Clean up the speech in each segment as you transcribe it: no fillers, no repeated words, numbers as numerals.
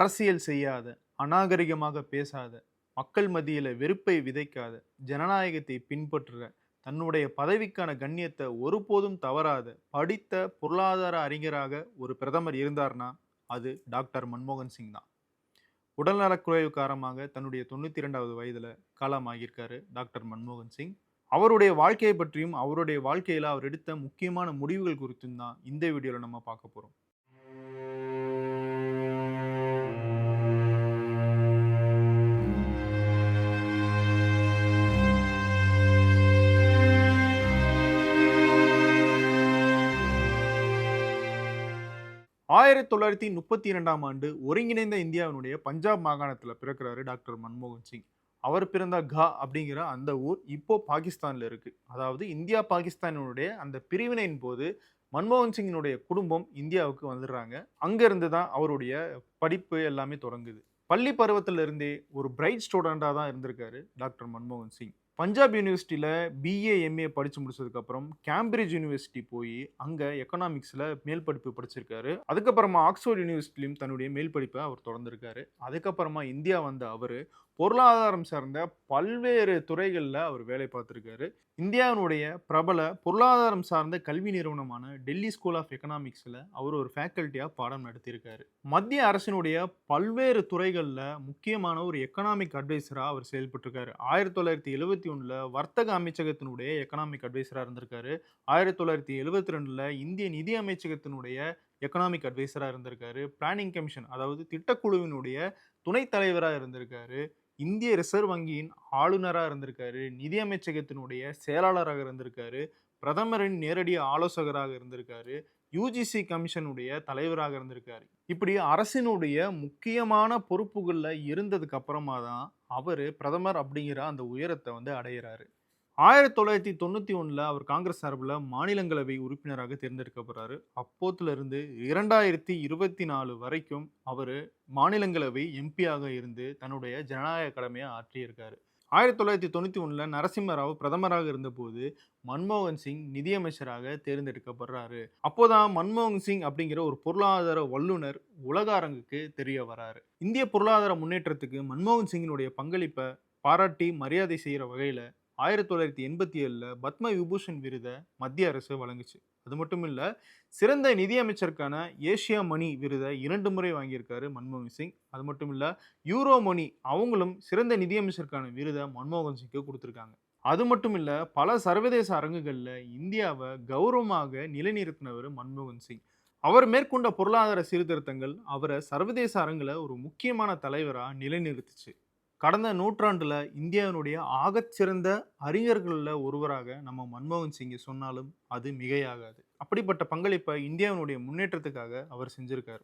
அரசியல் செய்யாத, அநாகரிகமாக பேசாத, மக்கள் மத்தியில வெறுப்பை விதைக்காத, ஜனநாயகத்தை பின்பற்றுற, தன்னுடைய பதவிக்கான கண்ணியத்தை ஒருபோதும் தவறாத, படித்த பொருளாதார அறிஞராக ஒரு பிரதமர் இருந்தார்னா, அது டாக்டர் மன்மோகன் சிங் தான். உடல்நலக்குறைவு காரணமாக தன்னுடைய 92வது வயதுல காலமாகியிருக்காரு டாக்டர் மன்மோகன் சிங். அவருடைய வாழ்க்கையை பற்றியும், அவருடைய வாழ்க்கையில அவர் எடுத்த முக்கியமான முடிவுகள் குறித்தும் தான் இந்த வீடியோல நம்ம பார்க்க போறோம். 1932ஆம் ஆண்டு ஒருங்கிணைந்த இந்தியாவினுடைய பஞ்சாப் மாகாணத்துல பிறக்கிறாரு டாக்டர் மன்மோகன் சிங். அவர் பிறந்த அப்படிங்கிற அந்த ஊர் இப்போ பாகிஸ்தான்ல இருக்கு. அதாவது இந்தியா பாகிஸ்தானுடைய அந்த பிரிவினையின் போது மன்மோகன் சிங்கினுடைய குடும்பம் இந்தியாவுக்கு வந்துடுறாங்க. அங்க இருந்து தான் அவருடைய படிப்பு எல்லாமே தொடங்குது. பள்ளி பருவத்தில இருந்தே ஒரு பிரைட் ஸ்டூடெண்டா தான் இருந்திருக்காரு டாக்டர் மன்மோகன் சிங். பஞ்சாப் யூனிவர்சிட்டியில பிஏ, எம்ஏ படிச்சு முடிச்சதுக்கு அப்புறம் கேம்பிரிட்ஜ் யூனிவர்சிட்டி போய் அங்க எக்கனாமிக்ஸ்ல மேல் படிப்பு படிச்சிருக்காரு. அதுக்கப்புறமா ஆக்ஸ்போர்ட் யூனிவர்சிட்டியிலும் தன்னுடைய மேல் படிப்பை அவர் தொடர்ந்திருக்காரு. அதுக்கப்புறமா இந்தியா வந்த அவரு பொருளாதாரம் சார்ந்த பல்வேறு துறைகள்ல அவர் வேலை பார்த்திருக்காரு. இந்தியாவினுடைய பிரபல பொருளாதாரம் சார்ந்த கல்வி நிறுவனமான டெல்லி ஸ்கூல் ஆஃப் எக்கனாமிக்ஸ்ல அவர் ஒரு ஃபேக்கல்ட்டியா பாடம் நடத்தியிருக்காரு. மத்திய அரசினுடைய பல்வேறு துறைகள்ல முக்கியமான ஒரு எக்கனாமிக் அட்வைசரா அவர் செயல்பட்டிருக்காரு. 1971ல வர்த்தக அமைச்சகத்தினுடைய எக்கனாமிக் அட்வைசரா இருந்திருக்காரு. 1972ல இந்திய நிதி அமைச்சகத்தினுடைய எக்கனாமிக் அட்வைசரா இருந்திருக்காரு. பிளானிங் கமிஷன், அதாவது திட்டக்குழுவினுடைய துணைத் தலைவரா இருந்திருக்காரு. இந்திய ரிசர்வ் வங்கியின் ஆளுநரா இருந்திருக்காரு. நிதி அமைச்சகத்தினுடைய செயலாளராக இருந்திருக்காரு. பிரதமரின் நேரடி ஆலோசகராக இருந்திருக்காரு. யுஜிசி கமிஷனுடைய தலைவராக இருந்திருக்காரு. இப்படி அரசினுடைய முக்கியமான பொறுப்புகள்ல இருந்ததுக்கு அப்புறமா தான் அவரு பிரதமர் அப்படிங்கிற அந்த உயரத்தை அடையிறாரு. 1991ல அவர் காங்கிரஸ் சார்பில் மாநிலங்களவை உறுப்பினராக தேர்ந்தெடுக்கப்படுறாரு. அப்போத்துல இருந்து 2024 வரைக்கும் அவர் மாநிலங்களவை எம்பியாக இருந்து தன்னுடைய ஜனநாயக கடமையை ஆற்றியிருக்காரு. 1991ல நரசிம்மராவ் பிரதமராக இருந்தபோது மன்மோகன் சிங் நிதியமைச்சராக தேர்ந்தெடுக்கப்படுறாரு. அப்போதான் மன்மோகன் சிங் அப்படிங்கிற ஒரு பொருளாதார வல்லுநர் உலக அரங்குக்கு தெரிய வராரு. இந்திய பொருளாதார முன்னேற்றத்துக்கு மன்மோகன் சிங்கினுடைய பங்களிப்பை பாராட்டி மரியாதை செய்யற வகையில 1987ல பத்ம விபூஷன் விருதை மத்திய அரசு வழங்குச்சு. அது மட்டும் இல்ல, சிறந்த நிதியமைச்சருக்கான ஏசியா மணி விருதை 2 முறை வாங்கியிருக்காரு மன்மோகன் சிங். அது மட்டும் இல்ல, யூரோ மணி அவங்களும் சிறந்த நிதியமைச்சருக்கான விருதை மன்மோகன் சிங்க்கு கொடுத்திருக்காங்க. அது மட்டும் இல்ல, பல சர்வதேச அரங்குகள்ல இந்தியாவை கௌரவமாக நிலைநிறுத்தினவர் மன்மோகன் சிங். அவர் மேற்கொண்ட பொருளாதார சீர்திருத்தங்கள் அவரை சர்வதேச அரங்குல ஒரு முக்கியமான தலைவரா நிலைநிறுத்துச்சு. கடந்த நூற்றாண்டுல இந்தியாவினுடைய ஆகச்சிறந்த அறிஞர்கள்ல ஒருவராக நம்ம மன்மோகன் சிங்கை சொன்னாலும் அது மிகையாகாது. அப்படிப்பட்ட பங்களிப்பை இந்தியாவினுடைய முன்னேற்றத்துக்காக அவர் செஞ்சிருக்காரு.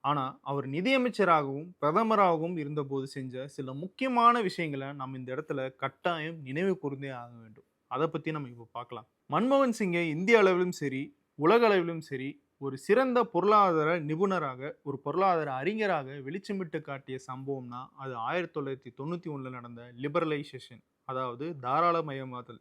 ஆனா அவர் நிதியமைச்சராகவும் பிரதமராகவும் இருந்தபோது செஞ்ச சில முக்கியமான விஷயங்களை நம்ம இந்த இடத்துல கட்டாயம் நினைவு கூர்ந்தே ஆக வேண்டும். அதை பத்தி நம்ம இப்போ பார்க்கலாம். மன்மோகன் சிங்கை இந்திய அளவிலும் சரி, உலக அளவிலும் சரி, ஒரு சிறந்த பொருளாதார நிபுணராக, ஒரு பொருளாதார அறிஞராக வெளிச்சமிட்டு காட்டிய சம்பவம்னா அது 1991ல நடந்த லிபரலைசேஷன், அதாவது தாராளமயமாதல்.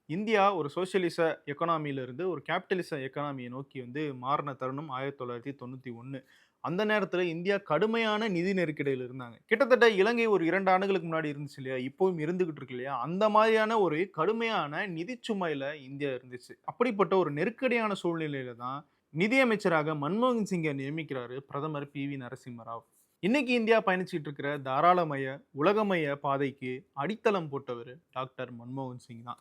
இந்தியா ஒரு சோசியலிச எக்கனாமியிலிருந்து ஒரு கேபிட்டலிச எக்கனாமியை நோக்கி மாறின தருணம் 1991. அந்த நேரத்துல இந்தியா கடுமையான நிதி நெருக்கடியில் இருந்தாங்க. கிட்டத்தட்ட இலங்கை ஒரு 2 ஆண்டுகளுக்கு முன்னாடி இருந்துச்சு இல்லையா, இப்பவும் இருந்துகிட்டு இருக்கு இல்லையா, அந்த மாதிரியான ஒரு கடுமையான நிதி சுமையில இந்தியா இருந்துச்சு. அப்படிப்பட்ட ஒரு நெருக்கடியான சூழ்நிலையில தான் நிதியமைச்சராக மன்மோகன் சிங்கை நியமிக்கிறாரு பிரதமர் பி.வி. நரசிம்மராவ். இன்னைக்கு இந்தியா பயணிச்சிட்டு இருக்கிற தாராளமய உலகமய பாதைக்கு அடித்தளம் போட்டவர் டாக்டர் மன்மோகன் சிங் தான்.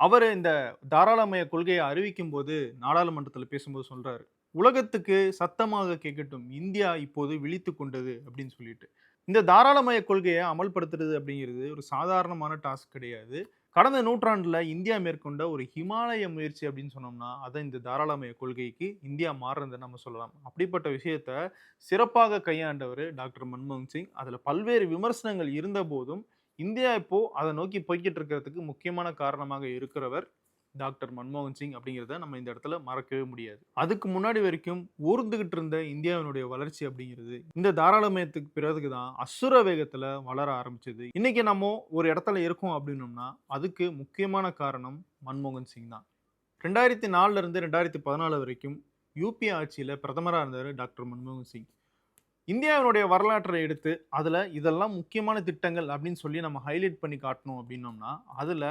அவர் இந்த தாராளமய கொள்கையை அறிவிக்கும் போது நாடாளுமன்றத்தில் பேசும்போது சொல்றாரு, உலகத்துக்கு சத்தமாக கேட்கட்டும், இந்தியா இப்போது விழித்து கொண்டது அப்படின்னு சொல்லிட்டு. இந்த தாராளமய கொள்கையை அமல்படுத்துறது அப்படிங்கிறது ஒரு சாதாரணமான டாஸ்க் கிடையாது. கடந்த நூற்றாண்டுல இந்தியா மேற்கொண்ட ஒரு ஹிமாலய முயற்சி அப்படின்னு சொன்னோம்னா அதை இந்த தாராளமய கொள்கைக்கு இந்தியா மாறுறதை நம்ம சொல்லலாம். அப்படிப்பட்ட விஷயத்த சிறப்பாக கையாண்டவர் டாக்டர் மன்மோகன் சிங். அதுல பல்வேறு விமர்சனங்கள் இருந்த போதும் இந்தியா இப்போ அதை நோக்கி போய்கிட்டு இருக்கிறதுக்கு முக்கியமான காரணமாக இருக்கிறவர் டாக்டர் மன்மோகன் சிங் அப்படிங்கிறத நம்ம இந்த இடத்துல மறக்கவே முடியாது. அதுக்கு முன்னாடி வரைக்கும் ஊர்ந்துகிட்டு இருந்த இந்தியாவினுடைய வளர்ச்சி அப்படிங்கிறது இந்த தாராளமயத்துக்கு பிறகு தான் அசுர வேகத்துல வளர ஆரம்பிச்சது. இன்னைக்கு நம்ம ஒரு இடத்துல இருக்கோம் அப்படின்னோம்னா அதுக்கு முக்கியமான காரணம் மன்மோகன் சிங் தான். 2004ல இருந்து 2014 வரைக்கும் யூபி ஆட்சியில பிரதமராக இருந்தார் டாக்டர் மன்மோகன் சிங். இந்தியாவினுடைய வரலாற்றை எடுத்து அதுல இதெல்லாம் முக்கியமான திட்டங்கள் அப்படின்னு சொல்லி நம்ம ஹைலைட் பண்ணி காட்டணும் அப்படின்னோம்னா, அதுல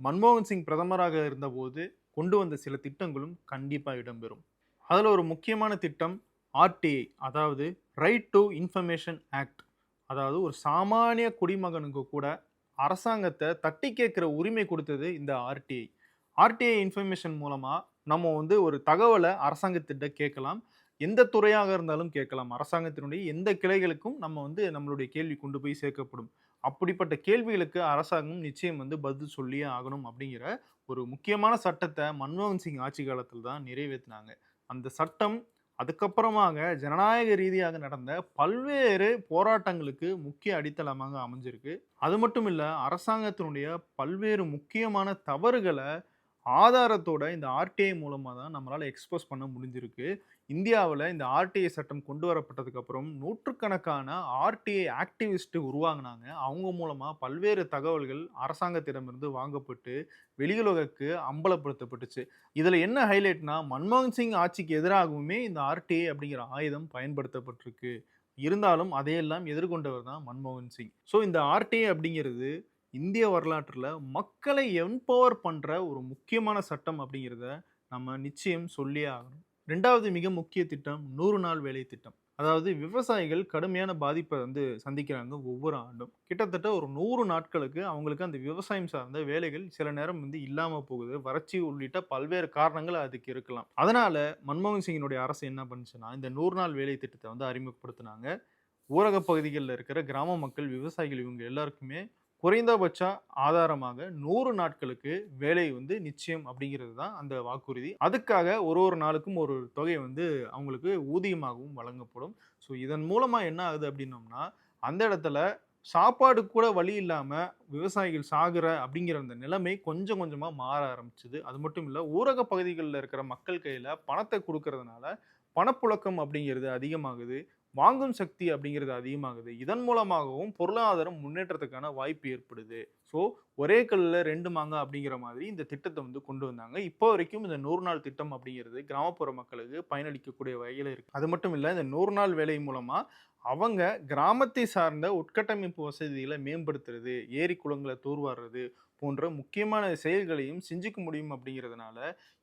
மன்மோகன் சிங் பிரதமராக இருந்தபோது கொண்டு வந்த சில திட்டங்களும் கண்டிப்பா இடம்பெறும். அதுல ஒரு முக்கியமான திட்டம் ஆர்டிஐ, அதாவது ரைட் டு இன்ஃபர்மேஷன் ஆக்ட். அதாவது ஒரு சாமானிய குடிமகனுக்கு கூட அரசாங்கத்தை தட்டி கேட்கிற உரிமை கொடுத்தது இந்த ஆர்டிஐ. ஆர்டிஐ இன்ஃபர்மேஷன் மூலமா நம்ம வந்து ஒரு தகவலை அரசாங்கத்திட்ட கேட்கலாம். எந்த துறையாக இருந்தாலும் கேட்கலாம். அரசாங்கத்தினுடைய எந்த கிளைகளுக்கும் நம்ம வந்து நம்மளுடைய கேள்வி கொண்டு போய் சேர்க்கப்படும். அப்படிப்பட்ட கேள்விகளுக்கு அரசாங்கம் நிச்சயம் வந்து பதில் சொல்லியே ஆகணும் அப்படிங்கிற ஒரு முக்கியமான சட்டத்த மன்மோகன் சிங் ஆட்சி காலத்துல தான் நிறைவேத்துனாங்க. அந்த சட்டம் அதுக்கப்புறமாக ஜனநாயக ரீதியாக நடந்த பல்வேறு போராட்டங்களுக்கு முக்கிய அடித்தளமாக அமைஞ்சிருக்கு. அது மட்டும் இல்ல, அரசாங்கத்தினுடைய பல்வேறு முக்கியமான தவறுகள ஆதாரத்தோட இந்த ஆர்டிஐ மூலமா தான் நம்மளால எக்ஸ்போஸ் பண்ண முடிஞ்சிருக்கு. இந்தியாவுல இந்த ஆர்டிஐ சட்டம் கொண்டு வரப்பட்டதுக்கு அப்புறம் நூற்றுக்கணக்கான ஆர்டிஐ ஆக்டிவிஸ்ட் உருவாகுனாங்க. அவங்க மூலமா பல்வேறு தகவல்கள் அரசாங்கத்திடமிருந்து வாங்கப்பட்டு வெளியுலகுக்கு அம்பலப்படுத்தப்பட்டுச்சு. இதுல என்ன ஹைலைட்னா, மன்மோகன் சிங் ஆட்சிக்கு எதிராகவுமே இந்த ஆர்டிஐ அப்படிங்கிற ஆயுதம் பயன்படுத்தப்பட்டிருக்கு. இருந்தாலும் அதையெல்லாம் எதிர்கொண்டவர் தான் மன்மோகன் சிங். ஸோ இந்த ஆர்டிஐ அப்படிங்கிறது இந்திய வரலாற்றுல மக்களை எம்பவர் பண்ற ஒரு முக்கியமான சட்டம் அப்படிங்கிறத நம்ம நிச்சயம் சொல்லியே ஆகணும். 2வது மிக முக்கிய திட்டம் 100 நாள் வேலை திட்டம். அதாவது விவசாயிகள் கடுமையான பாதிப்பை வந்து சந்திக்கிறாங்க ஒவ்வொரு ஆண்டும். கிட்டத்தட்ட ஒரு 100 நாட்களுக்கு அவங்களுக்கு அந்த விவசாயம் சார்ந்த வேலைகள் சில நேரம் வந்து இல்லாம போகுது. வறட்சி உள்ளிட்ட பல்வேறு காரணங்கள் அதுக்கு இருக்கலாம். அதனால மன்மோகன் சிங்கினுடைய அரசு என்ன பண்ணுச்சுன்னா, இந்த 100 நாள் வேலை திட்டத்தை வந்து அறிமுகப்படுத்தினாங்க. ஊரக பகுதிகளில் இருக்கிற கிராம மக்கள், விவசாயிகள் இவங்க எல்லாருக்குமே குறைந்தபட்ச ஆதாரமாக 100 நாட்களுக்கு வேலை வந்து நிச்சயம் அப்படிங்கிறது தான் அந்த வாக்குறுதி. அதுக்காக ஒரு ஒரு நாளுக்கும் ஒரு தொகை வந்து அவங்களுக்கு ஊதியமாகவும் வழங்கப்படும். ஸோ இதன் மூலமா என்ன ஆகுது அப்படின்னோம்னா, அந்த இடத்துல சாப்பாடு கூட வழி இல்லாம விவசாயிகள் சாகுற அப்படிங்கிற அந்த நிலைமை கொஞ்சம் கொஞ்சமா மாற ஆரம்பிச்சது. அது மட்டும் இல்ல, ஊரக பகுதிகள்ல இருக்கிற மக்கள் கையில பணத்த குடுக்கறதுனால பணப்புழக்கம் அப்படிங்கிறது அதிகமாகுது. வாங்கும் சக்தி அப்படிங்கிறது அதிகமாகுது. இதன் மூலமாகவும் பொருளாதாரம் முன்னேற்றத்துக்கான வாய்ப்பு ஏற்படுது. ஸோ ஒரே கல்லுல 2 மாங்கா அப்படிங்கிற மாதிரி இந்த திட்டத்த வந்து கொண்டு வந்தாங்க. இப்போ வரைக்கும் இந்த 100 நாள் திட்டம் அப்படிங்கிறது கிராமப்புற மக்களுக்கு பயனளிக்கக்கூடிய வகையில இருக்கு. அது மட்டும் இல்ல, இந்த 100 நாள் வேலை மூலமா அவங்க கிராமத்தை சார்ந்த உட்கட்டமைப்பு வசதிகளை மேம்படுத்துறது, ஏரி குளங்கள தூர்வாருறது போன்ற முக்கியமான செயல்களையும் செஞ்சுக்க முடியும் அப்படிங்கிறதுனால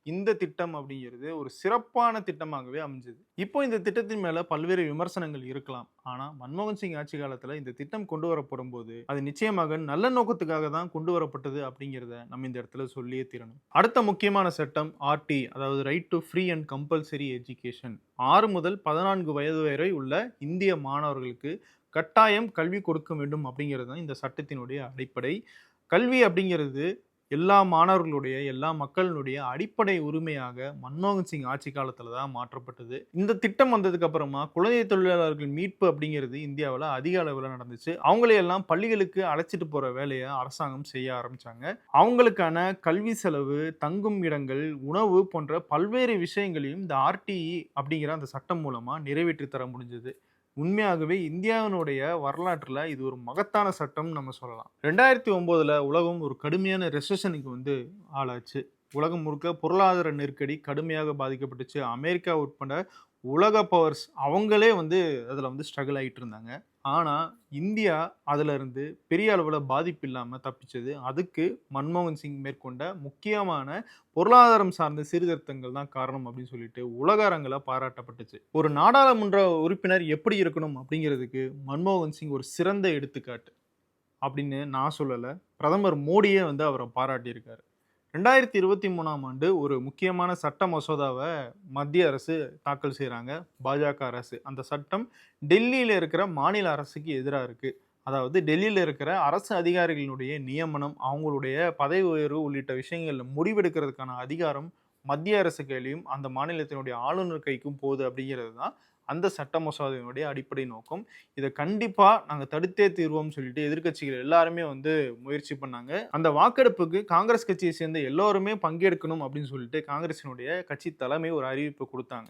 இந்த திட்டம் அப்படிங்கிறது ஒரு சிறப்பான திட்டமாகவே அமைஞ்சது. இப்போ இந்த திட்டத்தின் மேல பல்வேறு விமர்சனங்கள் இருக்கலாம். ஆனா மன்மோகன் சிங் ஆட்சி காலத்துல இந்த திட்டம் கொண்டு வரப்படும் போது அது நிச்சயமாக நல்ல நோக்கத்துக்காக தான் கொண்டு வரப்பட்டது அப்படிங்கிறத நம்ம இந்த இடத்துல சொல்லியே தீரணும். அடுத்த முக்கியமான சட்டம் ஆர்டி, அதாவது right to free and compulsory education. 6 முதல் 14 வயது வரை உள்ள இந்திய மாணவர்களுக்கு கட்டாயம் கல்வி கொடுக்க வேண்டும் அப்படிங்கிறது தான் இந்த சட்டத்தினுடைய அடிப்படை. கல்வி அப்படிங்கிறது எல்லா மாணவர்களுடைய, எல்லா மக்களினுடைய அடிப்படை உரிமையாக மன்மோகன் சிங் ஆட்சி காலத்துல தான் மாற்றப்பட்டது. இந்த திட்டம் வந்ததுக்கு அப்புறமா குழந்தை தொழிலாளர்கள் மீட்பு அப்படிங்கிறது இந்தியாவில் அதிக அளவில் நடந்துச்சு. அவங்களையெல்லாம் பள்ளிகளுக்கு அழைச்சிட்டு போற வேலையை அரசாங்கம் செய்ய ஆரம்பிச்சாங்க. அவங்களுக்கான கல்வி செலவு, தங்கும் இடங்கள், உணவு போன்ற பல்வேறு விஷயங்களையும் இந்த ஆர்டிஇ அப்படிங்கிற அந்த சட்டம் மூலமா நிறைவேற்றி தர முடிஞ்சது. உண்மையாகவே இந்தியாவினுடைய வரலாற்றுல இது ஒரு மகத்தான சட்டம்னு நம்ம சொல்லலாம். 2009ல உலகம் ஒரு கடுமையான ரெசெஷனுக்கு வந்து ஆளாச்சு. உலகம் முழுக்க பொருளாதார நெருக்கடி கடுமையாக பாதிக்கப்பட்டுச்சு. அமெரிக்கா உட்பட உலக பவர்ஸ் அவங்களே வந்து அதுல வந்து ஸ்ட்ரகிள் ஆயிட்டு இருந்தாங்க. ஆனா இந்தியா அதுல இருந்து பெரிய அளவுல பாதிப்பு இல்லாம தப்பிச்சது. அதுக்கு மன்மோகன் சிங் மேற்கொண்ட முக்கியமான பொருளாதாரம் சார்ந்த சீர்திருத்தங்கள் தான் காரணம் அப்படின்னு சொல்லிட்டு உலக அரங்குல பாராட்டப்பட்டுச்சு. ஒரு நாடாளுமன்ற உறுப்பினர் எப்படி இருக்கணும் அப்படிங்கிறதுக்கு மன்மோகன் சிங் ஒரு சிறந்த எடுத்துக்காட்டு அப்படின்னு நான் சொல்லல. பிரதமர் மோடியே வந்து அவரை பாராட்டியிருக்காரு. 2023ஆம் ஆண்டு ஒரு முக்கியமான சட்ட மசோதாவை மத்திய அரசு தாக்கல் செய்கிறாங்க, பாஜக அரசு. அந்த சட்டம் டெல்லியில் இருக்கிற மாநில அரசுக்கு எதிராக இருக்கு. அதாவது டெல்லியில் இருக்கிற அரசு அதிகாரிகளுடைய நியமனம், அவங்களுடைய பதவி உயர்வு உள்ளிட்ட விஷயங்கள்ல முடிவெடுக்கிறதுக்கான அதிகாரம் மத்திய அரசு கையிலையும் அந்த மாநிலத்தினுடைய ஆளுநர் கைக்கும் போகுது அப்படிங்கிறது தான் அந்த சட்ட மசோதாவினுடைய அடிப்படை நோக்கம். இதை கண்டிப்பா நாங்க தடுத்தே தீர்வோம்னு சொல்லிட்டு எதிர்க்கட்சிகள் எல்லாருமே வந்து முயற்சி பண்ணாங்க. அந்த வாக்கெடுப்புக்கு காங்கிரஸ் கட்சியை சேர்ந்த எல்லோருமே பங்கெடுக்கணும் அப்படின்னு சொல்லிட்டு காங்கிரசினுடைய கட்சி தலைமை ஒரு அறிவிப்பு கொடுத்தாங்க.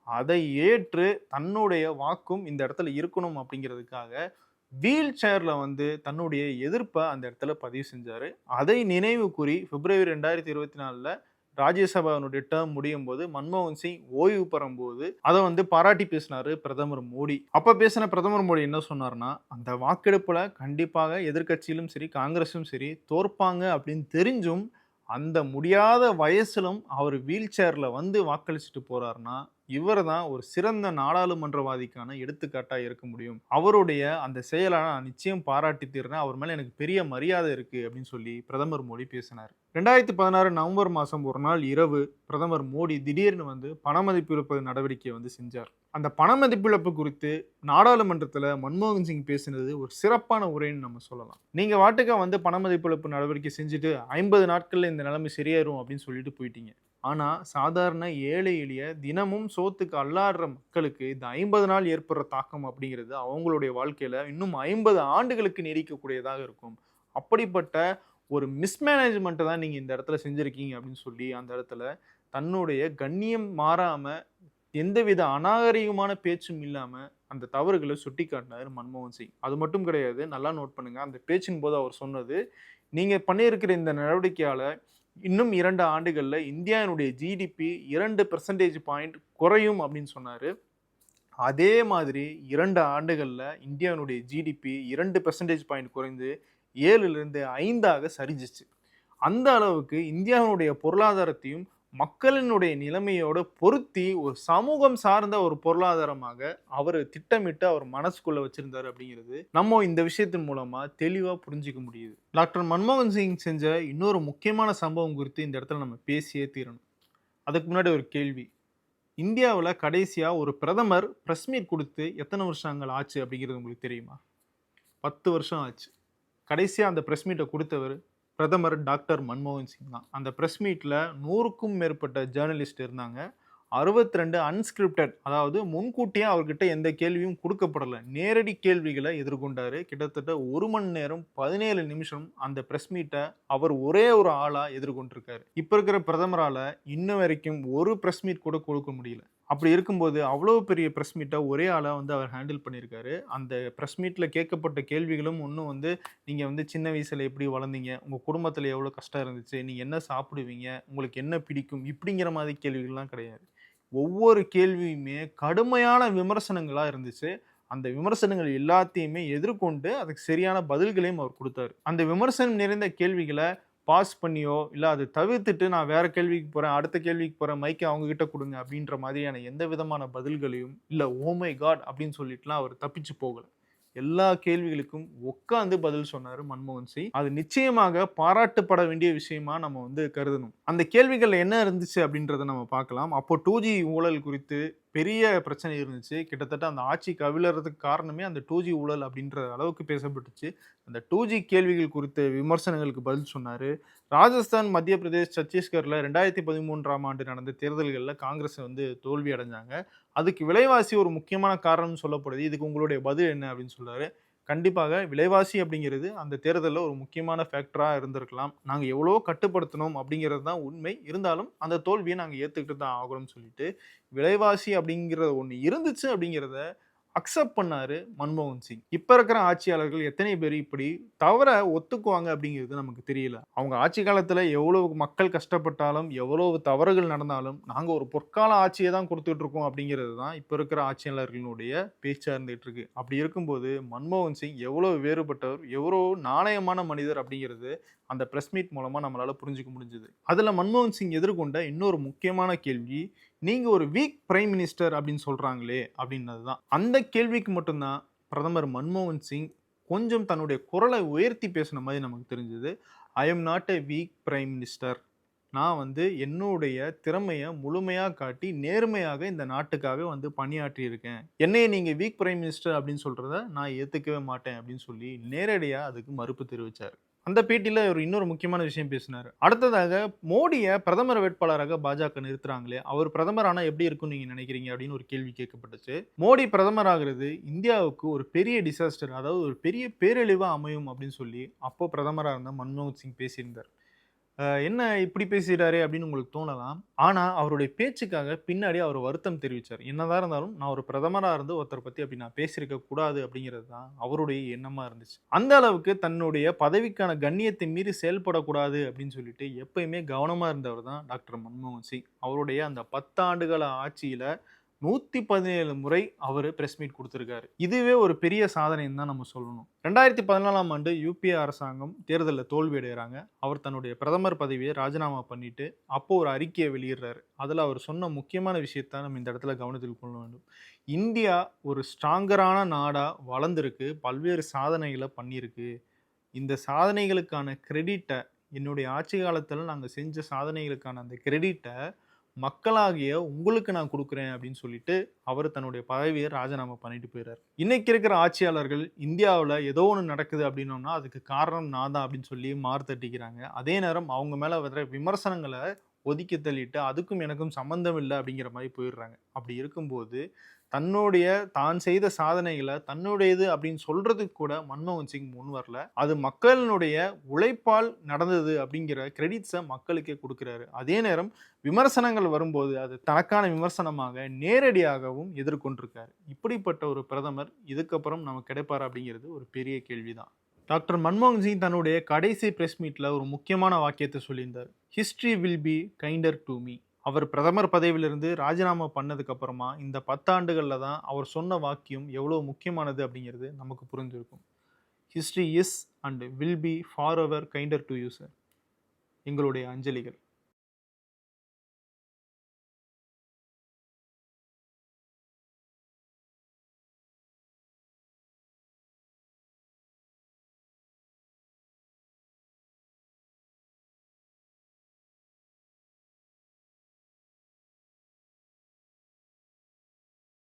அதை ஏற்று தன்னுடைய வாக்கும் இந்த இடத்துல இருக்கணும் அப்படிங்கிறதுக்காக வீல் சேர்ல வந்து தன்னுடைய எதிர்ப்பை அந்த இடத்துல பதிவு செஞ்சாரு. அதை நினைவு கூறி பிப்ரவரி 2024ல ராஜ்யசபாவினுடைய டேர்ம் முடியும் போது மன்மோகன் சிங் ஓய்வு பெறும்போது அதை வந்து பாராட்டி பேசினாரு பிரதமர் மோடி. அப்ப பேசின பிரதமர் மோடி என்ன சொன்னார்னா, அந்த வாக்கெடுப்புல கண்டிப்பாக எதிர்க்கட்சியிலும் சரி காங்கிரஸும் சரி தோற்பாங்க அப்படின்னு தெரிஞ்சும் அந்த முடியாத வயசிலும் அவர் வீல் சேர்ல வந்து வாக்களிச்சுட்டு போறாருன்னா இவர் தான் ஒரு சிறந்த நாடாளுமன்றவாதிக்கான எடுத்துக்காட்டா இருக்க முடியும். அவருடைய அந்த செயலை நான் நிச்சயம் பாராட்டி தீர்றேன். அவர் மேல எனக்கு பெரிய மரியாதை இருக்கு அப்படின்னு சொல்லி பிரதமர் மோடி பேசினார். 2016 நவம்பர் மாசம் ஒரு நாள் இரவு பிரதமர் மோடி திடீர்னு வந்து பணமதிப்பு இழப்பு நடவடிக்கையை வந்து செஞ்சார். அந்த பணமதிப்பு இழப்பு குறித்து நாடாளுமன்றத்தில் மன்மோகன் சிங் பேசினது ஒரு சிறப்பான உரைன்னு நம்ம சொல்லலாம். நீங்க வாட்டுக்கா வந்து பணமதிப்பு இழப்பு நடவடிக்கை செஞ்சுட்டு 50 நாட்கள்ல இந்த நிலைமை சரியாயிரும் அப்படின்னு சொல்லிட்டு போயிட்டீங்க. ஆனா சாதாரண ஏழை எளிய தினமும் சோத்துக்கு அல்லாடுற மக்களுக்கு இந்த 50 நாள் ஏற்படுற தாக்கம் அப்படிங்கிறது அவங்களுடைய வாழ்க்கையில இன்னும் 50 ஆண்டுகளுக்கு நீடிக்கக்கூடியதாக இருக்கும். அப்படிப்பட்ட ஒரு மிஸ்மேனேஜ்மெண்ட்டை தான் நீங்க இந்த இடத்துல செஞ்சிருக்கீங்க அப்படின்னு சொல்லி அந்த இடத்துல தன்னுடைய கண்ணியம் மாறாம எந்தவித அநாகரிகமான பேச்சும் இல்லாம அந்த தவறுகளை சுட்டி காட்டினார் மன்மோகன் சிங். அது மட்டும் கிடையாது, நல்லா நோட் பண்ணுங்க. அந்த பேச்சின் போது அவர் சொன்னது, நீங்க பண்ணியிருக்கிற இந்த நடவடிக்கையால இன்னும் 2 ஆண்டுகள்ல இந்தியாவினுடைய ஜிடிபி 2% பாயிண்ட் குறையும் அப்படின்னு சொன்னாரு. அதே மாதிரி 2 ஆண்டுகள்ல இந்தியாவினுடைய ஜிடிபி 2% பாயிண்ட் குறைந்து 7லிருந்து 5ஆக சரிஞ்சிச்சு. அந்த அளவுக்கு இந்தியாவினுடைய பொருளாதாரத்தையும் மக்களினுடைய நிலைமையோட பொருத்தி ஒரு சமூகம் சார்ந்த ஒரு பொருளாதாரமாக அவர் திட்டமிட்டு அவர் மனசுக்குள்ள வச்சிருந்தாரு அப்படிங்கிறது நம்ம இந்த விஷயத்தின் மூலமா தெளிவா புரிஞ்சுக்க முடியுது. டாக்டர் மன்மோகன் சிங் செஞ்ச இன்னொரு முக்கியமான சம்பவம் குறித்து இந்த இடத்துல நம்ம பேசியே தீரணும். அதுக்கு முன்னாடி ஒரு கேள்வி. இந்தியாவில் கடைசியா ஒரு பிரதமர் பிரஸ் மீட் கொடுத்து எத்தனை வருஷங்கள் ஆச்சு அப்படிங்கிறது உங்களுக்கு தெரியுமா? 10 வருஷம் ஆச்சு. கடைசியா அந்த பிரஸ் மீட்டை கொடுத்தவர் பிரதமர் டாக்டர் மன்மோகன் சிங் தான். அந்த பிரஸ் மீட்ல 100க்கும் மேற்பட்ட ஜேர்னலிஸ்ட் இருந்தாங்க. 62 அன்ஸ்கிரிப்டட், அதாவது முன்கூட்டியே அவர்கிட்ட எந்த கேள்வியும் கொடுக்கப்படல, நேரடி கேள்விகளை எதிர்கொண்டாரு. கிட்டத்தட்ட 1 மணி நேரம் 17 நிமிஷம் அந்த பிரஸ் மீட்டை அவர் ஒரே ஒரு ஆளா எதிர்கொண்டிருக்காரு. இப்ப இருக்கிற பிரதமரால இன்ன வரைக்கும் ஒரு பிரஸ் மீட் கூட கொடுக்க முடியல. அப்படி இருக்கும்போது அவ்வளவு பெரிய பிரஸ் மீட்டை ஒரே ஆளா வந்து அவர் ஹேண்டில் பண்ணியிருக்காரு. அந்த பிரஸ் மீட்ல கேட்கப்பட்ட கேள்விகளும் ஒன்றும் வந்து நீங்க வந்து சின்ன வயசுல எப்படி வளர்ந்தீங்க, உங்க குடும்பத்துல எவ்வளவு கஷ்டம் இருந்துச்சு, நீங்க என்ன சாப்பிடுவீங்க, உங்களுக்கு என்ன பிடிக்கும், இப்படிங்கிற மாதிரி கேள்விகள்லாம் கிடையாது. ஒவ்வொரு கேள்வியுமே கடுமையான விமர்சனங்களா இருந்துச்சு. அந்த விமர்சனங்கள் எல்லாத்தையுமே எதிர்கொண்டு அதுக்கு சரியான பதில்களையும் அவர் கொடுத்தாரு. அந்த விமர்சனம் நிறைந்த கேள்விகளை பாஸ் பண்ணியோ இல்ல அதை தவிர்த்துட்டு நான் வேற கேள்விக்கு போறேன், அடுத்த கேள்விக்கு போறேன், மைக்கை அவங்க கிட்ட கொடுங்க அப்படின்ற மாதிரியான எந்த விதமான பதில்களையும் இல்ல ஓ மை காட் அப்படின்னு சொல்லிட்டுலாம் அவர் தப்பிச்சு போகல. எல்லா கேள்விகளுக்கும் உட்கார்ந்து பதில் சொன்னாரு மன்மோகன் சிங். அது நிச்சயமாக பாராட்டப்பட வேண்டிய விஷயமா நம்ம வந்து கருதணும். அந்த கேள்விகள் என்ன இருந்துச்சு அப்படின்றத நம்ம பார்க்கலாம். அப்போ 2G ஊழல் குறித்து பெரிய பிரச்சனை இருந்துச்சு. கிட்டத்தட்ட அந்த ஆட்சி கவிழறதுக்கு காரணமே அந்த 2G ஊழல் அப்படின்ற அளவுக்கு பேசப்பட்டுச்சு. அந்த 2G கேள்விகள் குறித்த விமர்சனங்களுக்கு பதில் சொன்னாரு. ராஜஸ்தான், மத்திய பிரதேஷ், சத்தீஸ்கர்ல 2013ஆம் ஆண்டு நடந்த தேர்தல்களில் காங்கிரஸ் வந்து தோல்வி அடைஞ்சாங்க. அதுக்கு விலைவாசி ஒரு முக்கியமான காரணம் சொல்லப்படுது. இதுக்கு உங்களுடைய பதில் என்ன அப்படின்னு சொல்றாரு. கண்டிப்பாக விலைவாசி அப்படிங்கிறது அந்த தேர்தலில் ஒரு முக்கியமான ஃபேக்டரா இருந்திருக்கலாம். நாங்க எவ்வளவோ கட்டுப்படுத்தணும் அப்படிங்கிறது தான் உண்மை. இருந்தாலும் அந்த தோல்வியை நாங்க ஏத்துக்கிட்டு தான் ஆகணும்னு சொல்லிட்டு விலைவாசி அப்படிங்கிறது ஒண்ணு இருந்துச்சு அப்படிங்கிறத அக்செப்ட் பண்ணாரு மன்மோகன் சிங். இப்ப இருக்கிற ஆட்சியாளர்கள் எத்தனை பேர் இப்படி தவற ஒத்துக்குவாங்க அப்படிங்கிறது நமக்கு தெரியல. அவங்க ஆட்சி காலத்துல எவ்வளவு மக்கள் கஷ்டப்பட்டாலும் எவ்வளவு தவறுகள் நடந்தாலும் நாங்க ஒரு பொற்கால ஆட்சியை தான் கொடுத்துட்டு இருக்கோம் அப்படிங்கிறது தான் இப்ப இருக்கிற ஆட்சியாளர்களுடைய பேச்சா இருந்துட்டு இருக்கு. அப்படி இருக்கும்போது மன்மோகன் சிங் எவ்வளவு வேறுபட்டவர், எவ்வளவு நாணயமான மனிதர் அப்படிங்கிறது அந்த பிரஸ் மீட் மூலமா நம்மளால புரிஞ்சுக்க முடிஞ்சது. அதுல மன்மோகன் சிங் எதிர்கொண்ட இன்னொரு முக்கியமான கேள்வி, நீங்க ஒரு வீக் பிரைம் மினிஸ்டர் அப்படின்னு சொல்றாங்களே அப்படின்னதுதான். அந்த கேள்விக்கு மட்டும்தான் பிரதமர் மன்மோகன் சிங் கொஞ்சம் தன்னுடைய குரலை உயர்த்தி பேசின மாதிரி நமக்கு தெரிஞ்சது. I am not a week prime minister. நான் வந்து என்னுடைய திறமையை முழுமையாக காட்டி நேர்மையாக இந்த நாட்டுக்காக வந்து பணியாற்றி இருக்கேன். என்னைய நீங்க வீக் பிரைம் மினிஸ்டர் அப்படின்னு சொல்றத நான் ஏத்துக்கவே மாட்டேன் அப்படின்னு சொல்லி நேரடியா அதுக்கு மறுப்பு தெரிவிச்சார். அந்த பேட்டியில ஒரு இன்னொரு முக்கியமான விஷயம் பேசினாரு. அடுத்ததாக மோடியை பிரதமர் வேட்பாளராக பாஜக நிறுத்துறாங்களே, அவர் பிரதமர் ஆனா எப்படி இருக்கும்னு நீங்க நினைக்கிறீங்க அப்படின்னு ஒரு கேள்வி கேட்கப்பட்டுச்சு. மோடி பிரதமர் ஆகிறது இந்தியாவுக்கு ஒரு பெரிய டிசாஸ்டர், அதாவது ஒரு பெரிய பேரழிவா அமையும் அப்படின்னு சொல்லி அப்போ பிரதமராக இருந்த மன்மோகன் சிங் பேசியிருந்தார். என்ன இப்படி பேசுறாரே அப்படின்னு உங்களுக்கு தோணலாம். ஆனா, அவருடைய பேச்சுக்காக பின்னாடி அவர் வருத்தம் தெரிவிச்சார். என்னதான் இருந்தாலும் நான் ஒரு பிரதமரா இருந்து ஒருத்தர பத்தி அப்படி நான் பேசியிருக்க கூடாது அப்படிங்கிறது தான் அவருடைய எண்ணமா இருந்துச்சு. அந்த அளவுக்கு தன்னுடைய பதவிக்கான கண்ணியத்தை மீறி செயல்படக்கூடாது அப்படின்னு சொல்லிட்டு எப்பயுமே கவனமா இருந்தவர் தான் டாக்டர் மன்மோகன் சிங். அவருடைய அந்த 10 ஆண்டுகால ஆட்சியில 117 முறை அவரு பிரஸ் மீட் குடுத்திருக்காரு. இதுவே ஒரு பெரிய சாதனைன்னு தான் நம்ம சொல்லணும். 2014ஆம் ஆண்டு யுபிஏ அரசாங்கம் தேர்தல்ல தோல்வி அடையறாங்க. அவர் தன்னுடைய பிரதமர் பதவிய ராஜினாமா பண்ணிட்டு, அப்போ ஒரு அறிக்கைய வெளியிடுறாரு. அதுல அவர் சொன்ன முக்கியமான விஷயத்த நம்ம இந்த இடத்துல கவனத்தில் கொள்ள வேண்டும். இந்தியா ஒரு ஸ்ட்ராங்கரான நாடா வளர்ந்திருக்கு. பல்வேறு சாதனைகள பண்ணியிருக்கு. இந்த சாதனைகளுக்கான கிரெடிட்ட என்னுடைய ஆட்சி காலத்துல நாங்க செஞ்ச சாதனைகளுக்கான அந்த கிரெடிட்ட மக்களாகிய உங்களுக்கு நான் குடுக்குறேன் அப்படின்னு சொல்லிட்டு, அவரு தன்னுடைய பதவிய ராஜினாமா பண்ணிட்டு போயிறாரு. இன்னைக்கு இருக்கிற ஆட்சியாளர்கள் இந்தியாவுல ஏதோ ஒண்ணு நடக்குது அப்படின்னோம்னா, அதுக்கு காரணம் நான் தான் அப்படின்னு சொல்லி மார்த்தட்டிக்கிறாங்க. அதே நேரம் அவங்க மேல வர்ற விமர்சனங்கள ஒதுக்கி தள்ளிட்டு, அதுக்கும் எனக்கும் சம்மந்தம் இல்ல அப்படிங்கிற மாரி போயிடுறாங்க. அப்படி இருக்கும்போது, தன்னுடைய தான் செய்த சாதனைகள தன்னுடையது அப்படின்னு சொல்றதுக்கு கூட மன்மோகன் சிங் முன் வரல. அது மக்களினுடைய உழைப்பால் நடந்தது அப்படிங்கிற கிரெடிட்ஸ மக்களுக்கே குடுக்குறாரு. அதே நேரம் விமர்சனங்கள் வரும்போது அது தனக்கான விமர்சனமாக நேரடியாகவும் எதிர்கொண்டிருக்காரு. இப்படிப்பட்ட ஒரு பிரதமர் இதுக்கப்புறம் நமக்கு கிடைப்பாரா அப்படிங்கிறது ஒரு பெரிய கேள்விதான். டாக்டர் மன்மோகன் சிங் தன்னுடைய கடைசி பிரஸ் மீட்ல ஒரு முக்கியமான வாக்கியத்தை சொல்லியிருந்தார். History will be kinder to me. அவர் பிரதமர் பதவியிலிருந்து ராஜினாமா பண்ணதுக்கு அப்புறமா இந்த 10 ஆண்டுகள்ல தான் அவர் சொன்ன வாக்கியம் எவ்வளவு முக்கியமானது அப்படிங்கிறது நமக்கு புரிஞ்சிருக்கும். History is and will be for ever kinder to you sir. எங்களுடைய அஞ்சலிகள்.